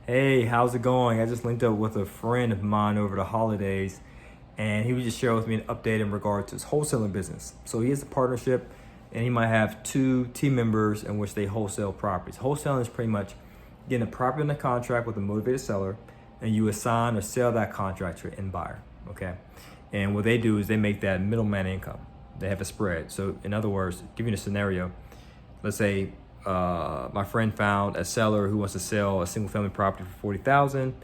Hey, how's it going? I just linked up with a friend of mine over the holidays, and he was just sharing with me an update in regard to his wholesaling business. So he has a partnership, and he might have two team members in which they wholesale properties. Wholesaling is pretty much getting a property in a contract with a motivated seller, and you assign or sell that contract to an end buyer. Okay, and what they do is they make that middleman income. They have a spread. So in other words, give you a scenario. Let's say my friend found a seller who wants to sell a single family property for 40,000,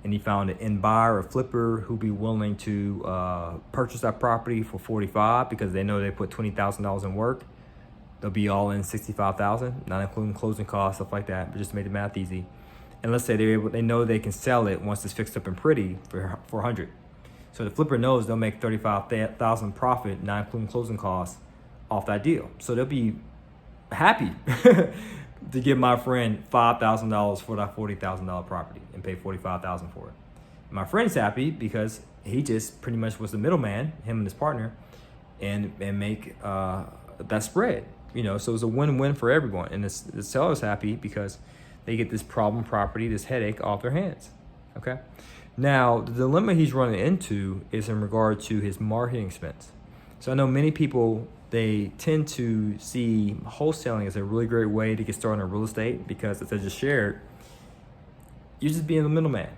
and he found an end buyer or flipper who'd be willing to purchase that property for 45 because they know they put $20,000 in work. They'll be all in 65,000, not including closing costs, stuff like that, but just to make the math easy. And let's say they know they can sell it once it's fixed up and pretty for 400. So the flipper knows they'll make 35,000 profit, not including closing costs, off that deal. So they'll be happy to give my friend $5,000 for that $40,000 property and pay $45,000 for it. My friend's happy because he just pretty much was the middleman, him and his partner, and make that spread. So it's a win-win for everyone. And the seller's happy because they get this problem property, this headache off their hands. Okay. Now the dilemma he's running into is in regard to his marketing expense. So I know many people, they tend to see wholesaling as a really great way to get started in real estate because, as I just shared, you're just being the middleman,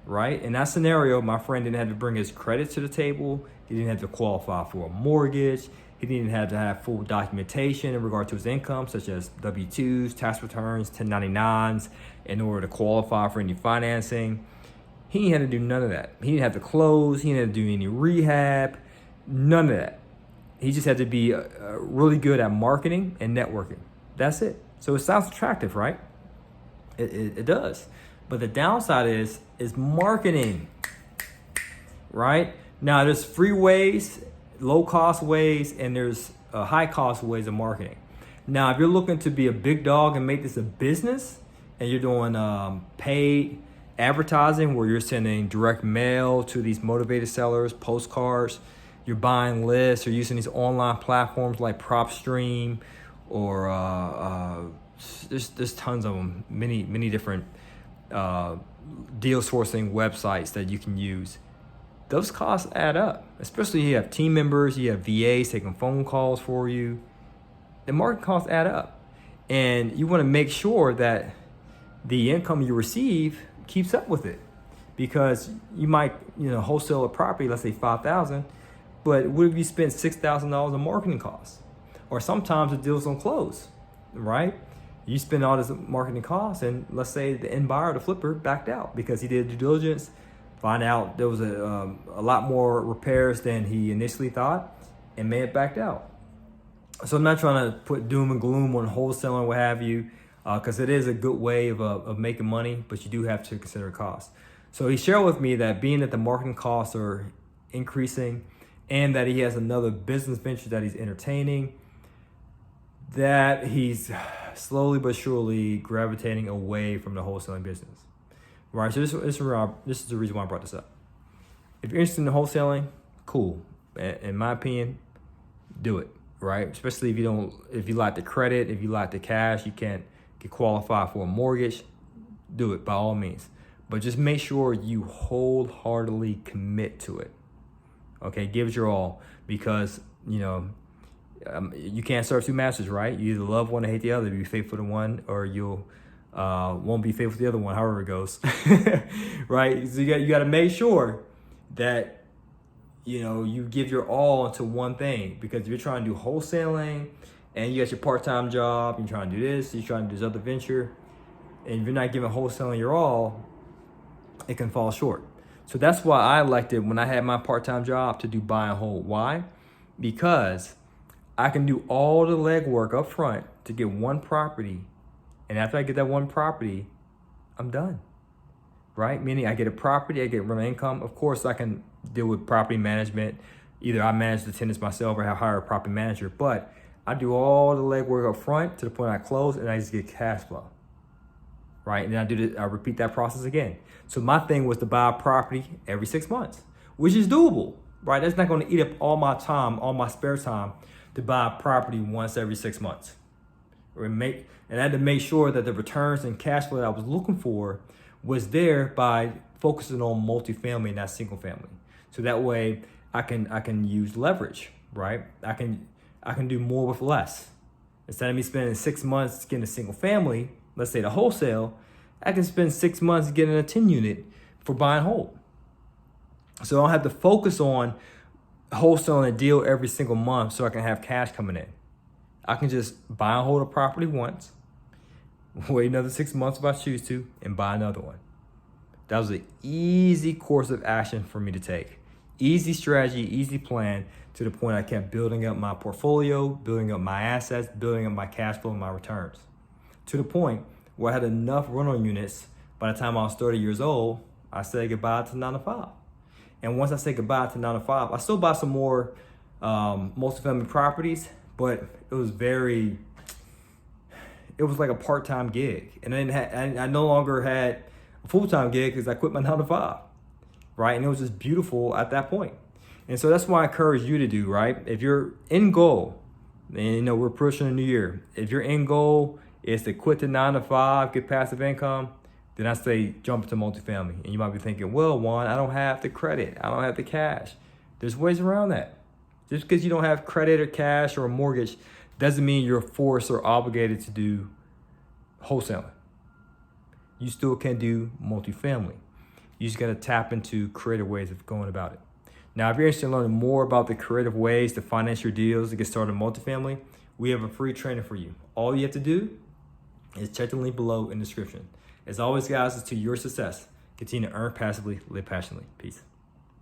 right? In that scenario, my friend didn't have to bring his credit to the table. He didn't have to qualify for a mortgage. He didn't have to have full documentation in regard to his income, such as W-2s, tax returns, 1099s, in order to qualify for any financing. He didn't have to do none of that. He didn't have to close. He didn't have to do any rehab, none of that. He just had to be really good at marketing and networking. That's it. So it sounds attractive, right? It does. But the downside is marketing, right? Now there's free ways, low cost ways, and there's high cost ways of marketing. Now, if you're looking to be a big dog and make this a business, and you're doing paid advertising where you're sending direct mail to these motivated sellers, postcards, you're buying lists, or using these online platforms like PropStream, or there's tons of them, many different deal sourcing websites that you can use. Those costs add up, especially you have team members, you have VAs taking phone calls for you. The marketing costs add up, and you want to make sure that the income you receive keeps up with it, because you might wholesale a property, let's say 5,000, but what if you spend $6,000 in marketing costs? Or sometimes the deals don't close, right? You spend all this marketing costs, and let's say the end buyer, the flipper, backed out because he did due diligence, find out there was a lot more repairs than he initially thought, and may have backed out. So I'm not trying to put doom and gloom on wholesaling or what have you, because it is a good way of making money, but you do have to consider costs. So he shared with me that being that the marketing costs are increasing, and that he has another business venture that he's entertaining, that he's slowly but surely gravitating away from the wholesaling business, right? So this is the reason why I brought this up. If you're interested in wholesaling, cool. In my opinion, do it, right? Especially if you like the credit, if you like the cash, you can't get qualified for a mortgage, do it by all means. But just make sure you wholeheartedly commit to it. Okay, give it your all, because you can't serve two masters, right? You either love one or hate the other. Be faithful to one, or you'll won't be faithful to the other one, however it goes. Right? So you got to make sure that you give your all into one thing, because if you're trying to do wholesaling and you got your part-time job, you're trying to do this, you're trying to do this other venture, and if you're not giving wholesaling your all, it can fall short. So that's why I elected, when I had my part-time job, to do buy and hold. Why? Because I can do all the legwork up front to get one property, and after I get that one property, I'm done, right? Meaning I get a property, I get rental income. Of course, I can deal with property management. Either I manage the tenants myself or I hire a property manager, but I do all the legwork up front to the point I close, and I just get cash flow, right? And then I repeat that process again. So my thing was to buy a property every 6 months, which is doable, right? That's not going to eat up all my time, all my spare time, to buy a property once every 6 months. And I had to make sure that the returns and cash flow that I was looking for was there by focusing on multifamily and not single family. So that way I can use leverage, right? I can do more with less. Instead of me spending 6 months getting a single family, let's say the wholesale, I can spend 6 months getting a 10 unit for buy and hold. So I don't have to focus on wholesaling a deal every single month so I can have cash coming in. I can just buy and hold a property once, wait another 6 months if I choose to, and buy another one. That was an easy course of action for me to take. Easy strategy, easy plan, to the point I kept building up my portfolio, building up my assets, building up my cash flow and my returns. To the point where I had enough rental units by the time I was 30 years old, I said goodbye to 9 to 5. And once I say goodbye to 9 to 5, I still buy some more multifamily properties, but it was like a part-time gig. And I no longer had a full-time gig because I quit my 9 to 5, right? And it was just beautiful at that point. And so that's what I encourage you to do, right? If your end goal, and we're pushing a new year, if your end goal is to quit the 9 to 5, get passive income, then I say jump into multifamily. And you might be thinking, well, Juan, I don't have the credit, I don't have the cash. There's ways around that. Just because you don't have credit or cash or a mortgage doesn't mean you're forced or obligated to do wholesaling. You still can do multifamily. You just gotta tap into creative ways of going about it. Now, if you're interested in learning more about the creative ways to finance your deals to get started in multifamily, we have a free training for you. All you have to do is check the link below in the description. As always, guys, it's to your success. Continue to earn passively, live passionately. Peace.